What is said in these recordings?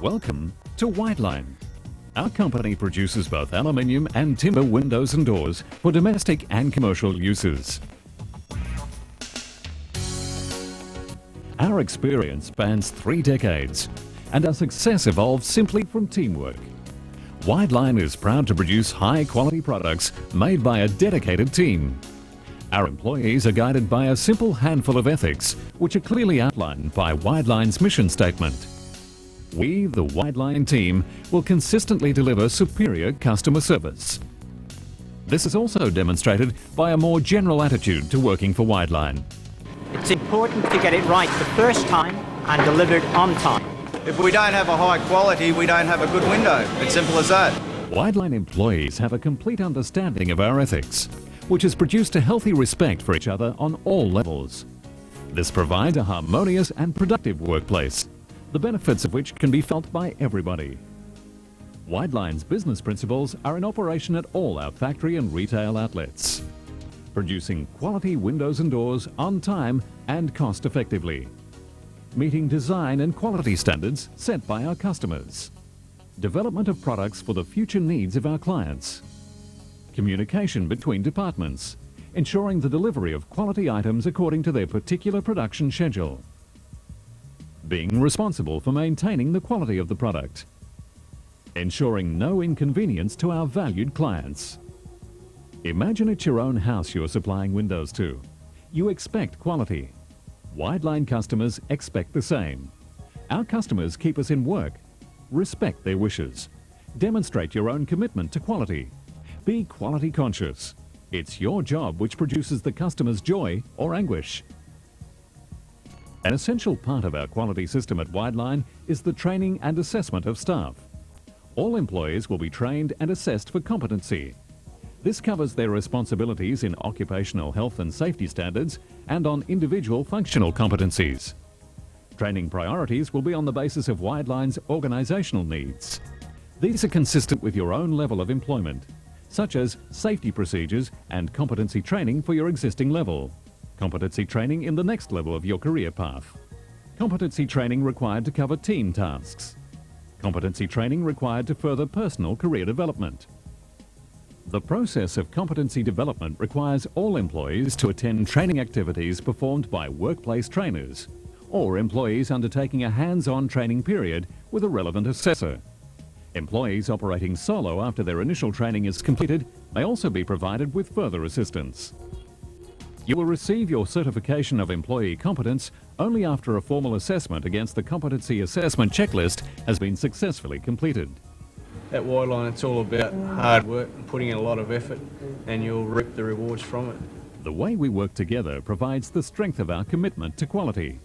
Welcome to Wideline. Our company produces both aluminium and timber windows and doors for domestic and commercial uses. Our experience spans 3 decades, and our success evolved simply from teamwork. Wideline is proud to produce high-quality products made by a dedicated team. Our employees are guided by a simple handful of ethics, which are clearly outlined by Wideline's mission statement. We, the Wideline team, will consistently deliver superior customer service. This is also demonstrated by a more general attitude to working for Wideline. It's important to get it right the first time and delivered on time. If we don't have a high quality, we don't have a good window. It's simple as that. Wideline employees have a complete understanding of our ethics, which has produced a healthy respect for each other on all levels. This provides a harmonious and productive workplace, the benefits of which can be felt by everybody. Wideline's business principles are in operation at all our factory and retail outlets, producing quality windows and doors on time and cost effectively, meeting design and quality standards set by our customers, development of products for the future needs of our clients, communication between departments, ensuring the delivery of quality items according to their particular production schedule, being responsible for maintaining the quality of the product, ensuring no inconvenience to our valued clients. Imagine it's your own house you're supplying windows to. You expect quality. Wideline customers expect the same. Our customers keep us in work. Respect their wishes. Demonstrate your own commitment to quality. Be quality conscious. It's your job which produces the customer's joy or anguish. An essential part of our quality system at Wideline is the training and assessment of staff. All employees will be trained and assessed for competency. This covers their responsibilities in occupational health and safety standards and on individual functional competencies. Training priorities will be on the basis of Wideline's organisational needs. These are consistent with your own level of employment, such as safety procedures and competency training for your existing level, competency training in the next level of your career path, competency training required to cover team tasks, competency training required to further personal career development. The process of competency development requires all employees to attend training activities performed by workplace trainers or employees undertaking a hands-on training period with a relevant assessor. Employees operating solo after their initial training is completed may also be provided with further assistance. You will receive your certification of employee competence only after a formal assessment against the competency assessment checklist has been successfully completed. At Wideline, it's all about hard work and putting in a lot of effort, and you'll reap the rewards from it. The way we work together provides the strength of our commitment to quality.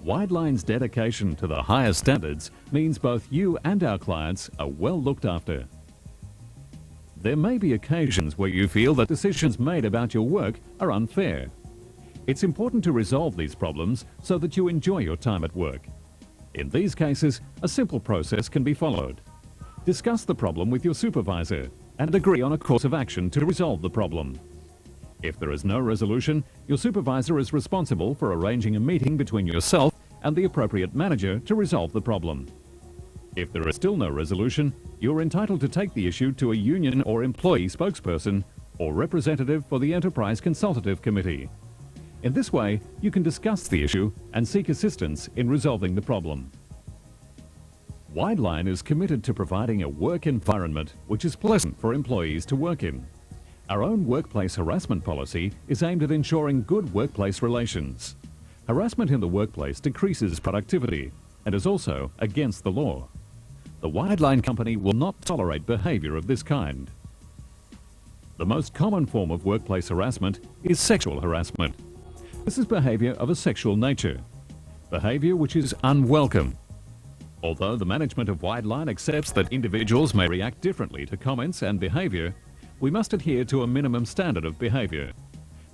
Wideline's dedication to the highest standards means both you and our clients are well looked after. There may be occasions where you feel that decisions made about your work are unfair. It's important to resolve these problems so that you enjoy your time at work. In these cases, a simple process can be followed. Discuss the problem with your supervisor and agree on a course of action to resolve the problem. If there is no resolution, your supervisor is responsible for arranging a meeting between yourself and the appropriate manager to resolve the problem. If there is still no resolution, you are entitled to take the issue to a union or employee spokesperson or representative for the Enterprise Consultative Committee. In this way, you can discuss the issue and seek assistance in resolving the problem. Wideline is committed to providing a work environment which is pleasant for employees to work in. Our own workplace harassment policy is aimed at ensuring good workplace relations. Harassment in the workplace decreases productivity and is also against the law. The Wideline company will not tolerate behaviour of this kind. The most common form of workplace harassment is sexual harassment. This is behaviour of a sexual nature, behaviour which is unwelcome. Although the management of Wideline accepts that individuals may react differently to comments and behaviour, we must adhere to a minimum standard of behaviour.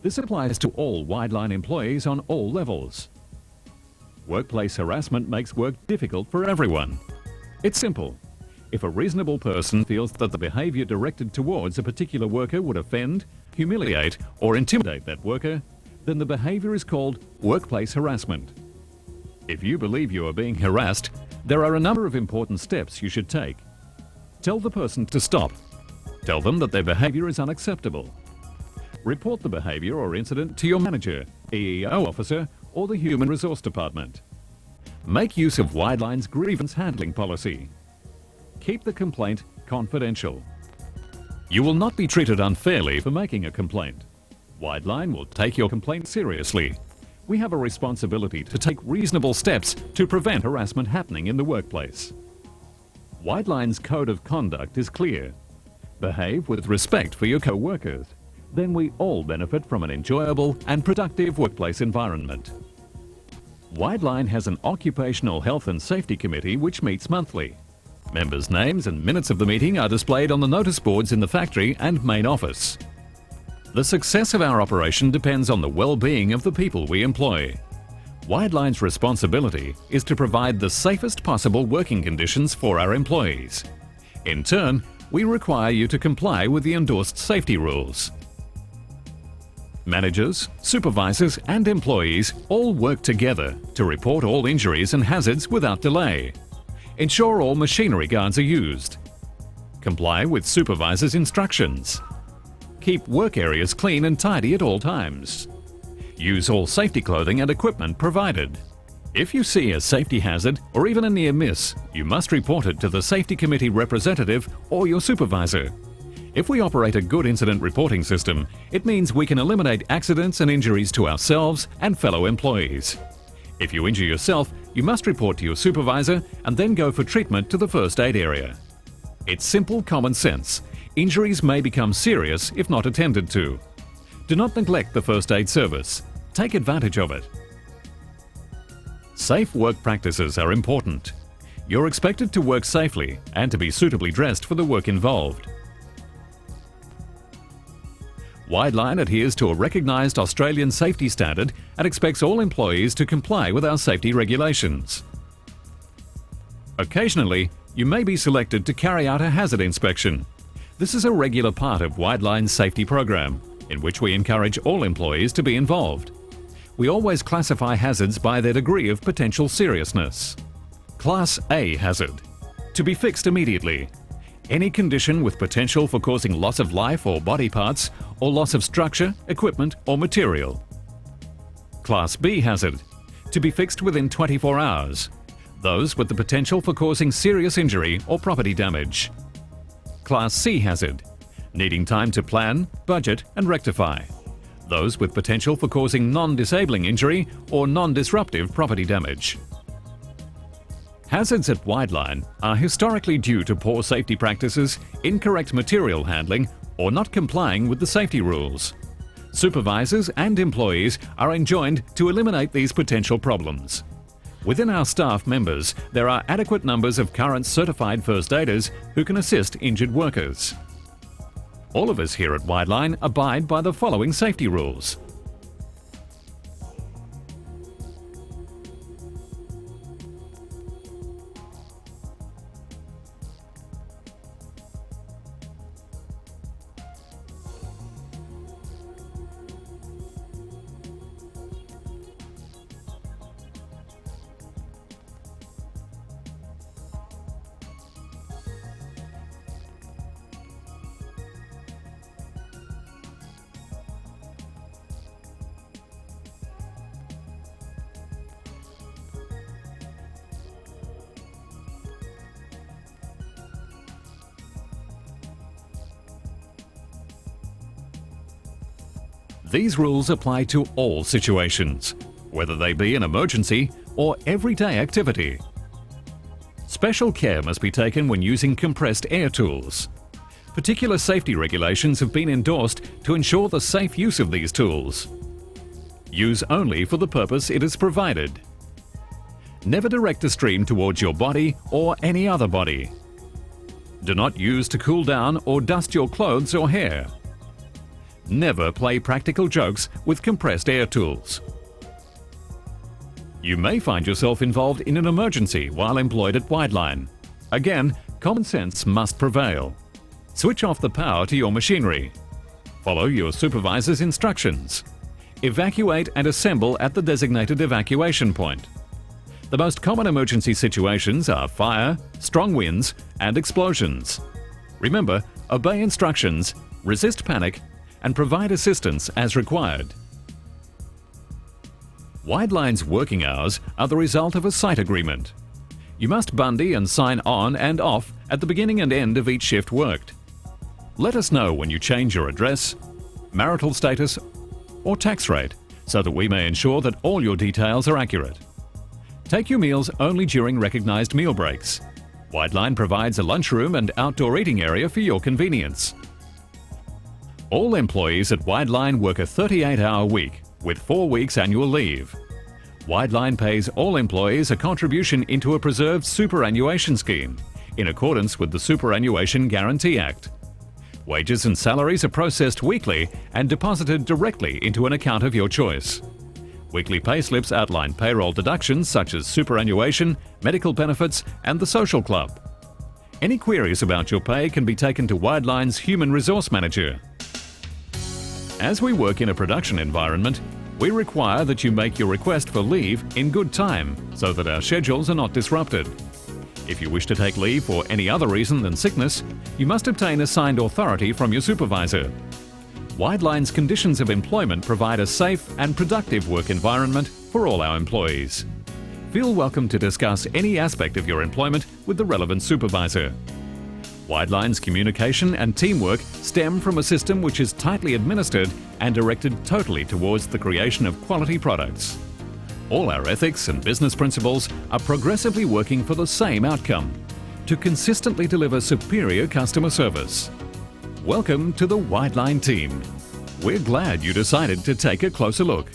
This applies to all Wideline employees on all levels. Workplace harassment makes work difficult for everyone. It's simple. If a reasonable person feels that the behaviour directed towards a particular worker would offend, humiliate or intimidate that worker, then the behaviour is called workplace harassment. If you believe you are being harassed, There are a number of important steps you should take. Tell the person to stop. Tell them that their behaviour is unacceptable. Report the behaviour or incident to your manager, EEO officer, or the Human Resource Department. Make use of Wideline's grievance handling policy. Keep the complaint confidential. You will not be treated unfairly for making a complaint. Wideline will take your complaint seriously. We have a responsibility to take reasonable steps to prevent harassment happening in the workplace. Wideline's code of conduct is clear. Behave with respect for your co-workers. Then we all benefit from an enjoyable and productive workplace environment. Wideline has an Occupational Health and Safety Committee which meets monthly. Members' names and minutes of the meeting are displayed on the notice boards in the factory and main office. The success of our operation depends on the well-being of the people we employ. Wideline's responsibility is to provide the safest possible working conditions for our employees. In turn, we require you to comply with the endorsed safety rules. Managers, supervisors and employees all work together to report all injuries and hazards without delay. Ensure all machinery guards are used. Comply with supervisors' instructions. Keep work areas clean and tidy at all times. Use all safety clothing and equipment provided. If you see a safety hazard or even a near miss, you must report it to the Safety Committee representative or your supervisor. If we operate a good incident reporting system, it means we can eliminate accidents and injuries to ourselves and fellow employees. If you injure yourself, you must report to your supervisor and then go for treatment to the first aid area. It's simple common sense. Injuries may become serious if not attended to. Do not neglect the first aid service. Take advantage of it. Safe work practices are important. You're expected to work safely and to be suitably dressed for the work involved. Wideline adheres to a recognised Australian safety standard and expects all employees to comply with our safety regulations. Occasionally, you may be selected to carry out a hazard inspection. This is a regular part of Wideline's safety program, in which we encourage all employees to be involved. We always classify hazards by their degree of potential seriousness. Class A hazard. To be fixed immediately. Any condition with potential for causing loss of life or body parts, or loss of structure, equipment or material. Class B hazard. To be fixed within 24 hours. Those with the potential for causing serious injury or property damage. Class C hazard. Needing time to plan, budget and rectify. Those with potential for causing non-disabling injury or non-disruptive property damage. Hazards at Wideline are historically due to poor safety practices, incorrect material handling or not complying with the safety rules. Supervisors and employees are enjoined to eliminate these potential problems. Within our staff members, there are adequate numbers of current certified first aiders who can assist injured workers. All of us here at Wideline abide by the following safety rules. These rules apply to all situations, whether they be an emergency or everyday activity. Special care must be taken when using compressed air tools. Particular safety regulations have been endorsed to ensure the safe use of these tools. Use only for the purpose it is provided. Never direct a stream towards your body or any other body. Do not use to cool down or dust your clothes or hair. Never play practical jokes with compressed air tools. You may find yourself involved in an emergency while employed at Wideline. Again, common sense must prevail. Switch off the power to your machinery. Follow your supervisor's instructions. Evacuate and assemble at the designated evacuation point. The most common emergency situations are fire, strong winds, and explosions. Remember, obey instructions, resist panic, and provide assistance as required. Wideline's working hours are the result of a site agreement. You must bundy and sign on and off at the beginning and end of each shift worked. Let us know when you change your address, marital status, or tax rate so that we may ensure that all your details are accurate. Take your meals only during recognised meal breaks. Wideline provides a lunchroom and outdoor eating area for your convenience. All employees at Wideline work a 38-hour week with 4 weeks annual leave. Wideline pays all employees a contribution into a preserved superannuation scheme in accordance with the Superannuation Guarantee Act. Wages and salaries are processed weekly and deposited directly into an account of your choice. Weekly payslips outline payroll deductions such as superannuation, medical benefits, and the social club. Any queries about your pay can be taken to Wideline's Human Resource Manager. As we work in a production environment, we require that you make your request for leave in good time so that our schedules are not disrupted. If you wish to take leave for any other reason than sickness, you must obtain a signed authority from your supervisor. Wideline's conditions of employment provide a safe and productive work environment for all our employees. Feel welcome to discuss any aspect of your employment with the relevant supervisor. Wideline's communication and teamwork stem from a system which is tightly administered and directed totally towards the creation of quality products. All our ethics and business principles are progressively working for the same outcome: to consistently deliver superior customer service. Welcome to the Wideline team. We're glad you decided to take a closer look.